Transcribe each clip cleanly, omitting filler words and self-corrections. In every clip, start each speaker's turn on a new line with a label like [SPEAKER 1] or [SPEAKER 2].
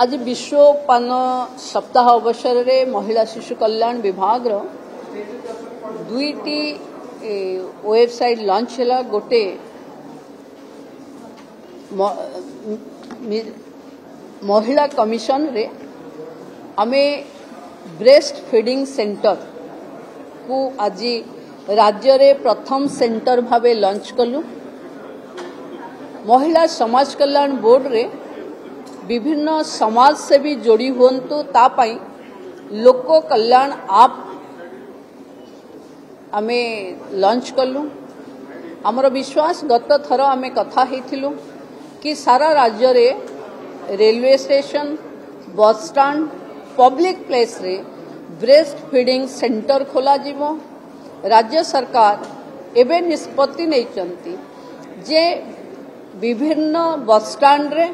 [SPEAKER 1] आज विश्व पान सप्ताह अवसर में महिला शिशु कल्याण विभाग दुईटी वेबसाइट लॉन्च है। गोटे महिला कमिशन रे आमे ब्रेस्ट फीडिंग सेंटर को आज राज्य रे प्रथम सेंटर भावे लॉन्च कलु। महिला समाज कल्याण बोर्ड रे विभिन्न समाज से भी जोड़ी हुंतु तापाई लोक कल्याण आप आमे लॉन्च कलु। आमर विश्वास गत थर आमे कथा हेथिलु कि सारा राज्य रे railway station bus stand public place रे ब्रेस्ट फीडिंग सेंटर खोला जीवो। राज्य सरकार एबे निष्पत्ति नैचंती जे विभिन्न बस स्टैंड रे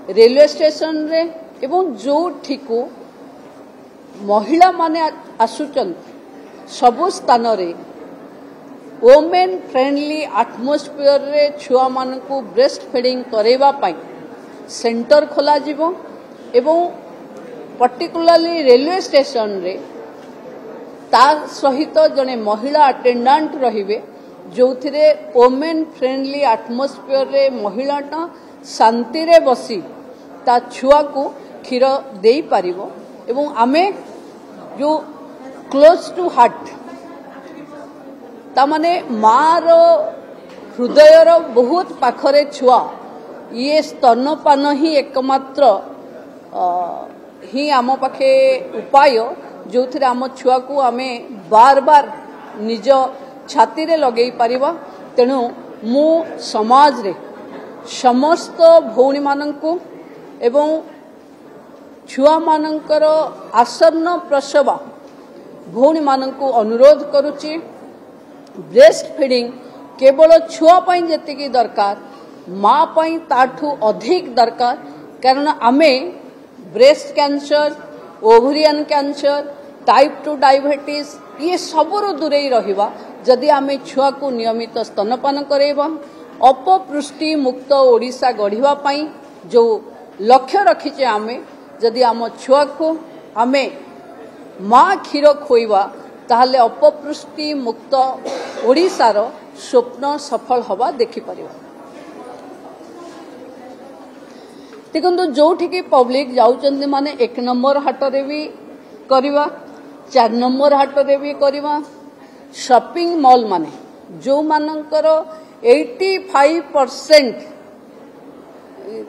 [SPEAKER 1] रेलवे स्टेशन रे एवं जो ठिकु महिला माने आसुचंती सबु स्थान रे वोमेन फ्रेंडली एटमॉस्फेयर रे छुआ मान को ब्रेस्ट फीडिंग करेवा पाई सेंटर खोला जीवो एवं पर्टिकुलरली रेलवे स्टेशन रे ता सहित जने महिला अटेंडेंट रहिबे जो थिरे वोमेन फ्रेंडली एटमॉस्फेयर रे महिलाटा शांति रे बसी ता छुआ को क्षीर दे पारिबो एवं आमे जो क्लोज टू हार्ट ता माने मार हृदय रो बहुत पाखरे छुआ ये स्तनपान ही एकमात्र ही आम पाखे उपाय जो थिरे आम छुआ को आमे बार बार निज छाती रे लगेई पारिबा। तेणु मु समाज रे समस्त भौणी मानंकु एवं छुआ मानंकर आसन्न प्रसव भौणी मानंकु अनुरोध करुची ब्रेस्ट फीडिंग केवल छुआ पाई जेतिकी दरकार माँ पाई ताठू अधिक दरकार। कारण आमे breast cancer ovarian cancer type 2 diabetes ये सबुरु दूरे रहिबा जदि आमे छुआ को नियमित स्तनपान करेबा। अपपुष्टि मुक्त ओडिशा गढ़िबा पाई जो लक्ष्य रखीचे आमे जदि आम छुआ को आमे माँ क्षीर खोइबा ताहले अपपुष्टि मुक्त ओडिशार स्वप्न सफल हवा देखि परिबा। देखंतु जोठिकी पब्लिक जाउचंदी माने 1 नंबर हाट रे भी करिबा 4 नंबर हाट रे भी करिबा शॉपिंग मॉल माने जो मानकर 85%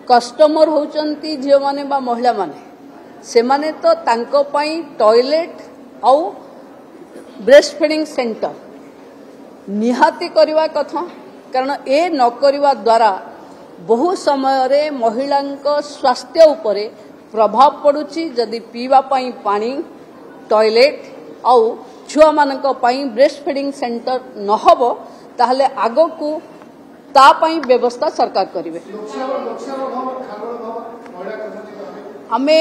[SPEAKER 1] कस्टमर होचंती झियो माने बा महिला माने से माने तो तांको पाई टॉयलेट आउ ब्रेस्ट फीडिंग सेंटर निहाती करिवा कथा। कारण ए न करिवा द्वारा बहु समय रे महिलांको स्वास्थ्य उपरे प्रभाव पड़ुची। जदि पीवा पाई पानी टॉयलेट आउ छुआ मानक पाई ब्रेस्ट फीडिंग सेंटर न हबो ताहले आगो को ता पाई व्यवस्था सरकार करिवे। आमे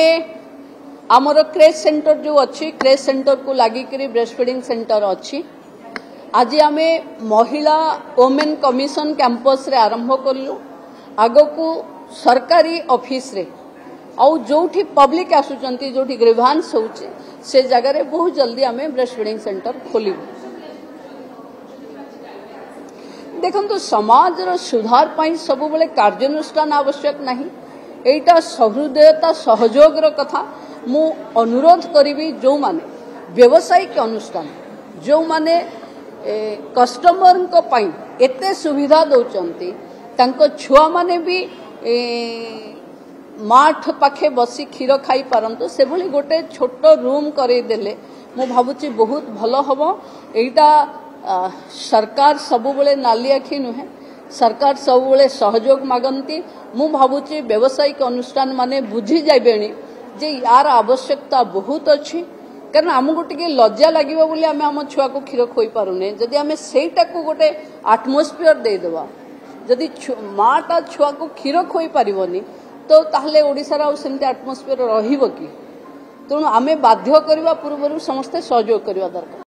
[SPEAKER 1] आमर क्रेज सेंटर जो अच्छी क्रेज सेंटर को लागी करी ब्रेस्ट फीडिंग सेंटर अच्छी। आज आमे महिला वोमेन कमिशन कैंपस रे आरंभ करलु। आगो को सरकारी ऑफिस रे आउ जोठी पब्लिक आसुचंती जोठी ग्रीवांस होउचे से जगह रे बहुत जल्दी आमे ब्रेस्ट फीडिंग सेंटर खोलिबु। देखंतु समाज रो सुधार पाई सब बेले कार्यानुष्ठान आवश्यक नहीं। एटा सहृदयता सहयोग रो कथा मु अनुरोध करिवि जो माने व्यवसायिक अनुष्ठान जो माने कस्टमर को पाई एते सुविधा दउचंती तांको छुआ माने भी माठ पाखे बसी क्षीर खाई पारंतु से भली गोटे छोट रूम करे देले मु भाबुची बहुत भलो हबो। एटा सरकार सबुबले नाली आखि नुहे सरकार सबुबले सहयोग मागंती। मु भाबुची व्यवसायिक अनुष्ठान माने बुझी जाइबेनी जे यार आवश्यकता बहुत अच्छी। कारण आमको टिके लज्जा लागिबो बोली आमे आम छुआ को क्षीर खोई पारुने। जदि आमे सेटा को गोटे एटमॉस्फेयर दे देबा जदि माटा छुआ को क्षीर खोई पारिबोनी तो ताहले ओडिसा रा सेमते एटमॉस्फेयर रहिबो कि। तेणु आमे बाध्य करबा पूर्वरु समस्त सहयोग करबा दरकार।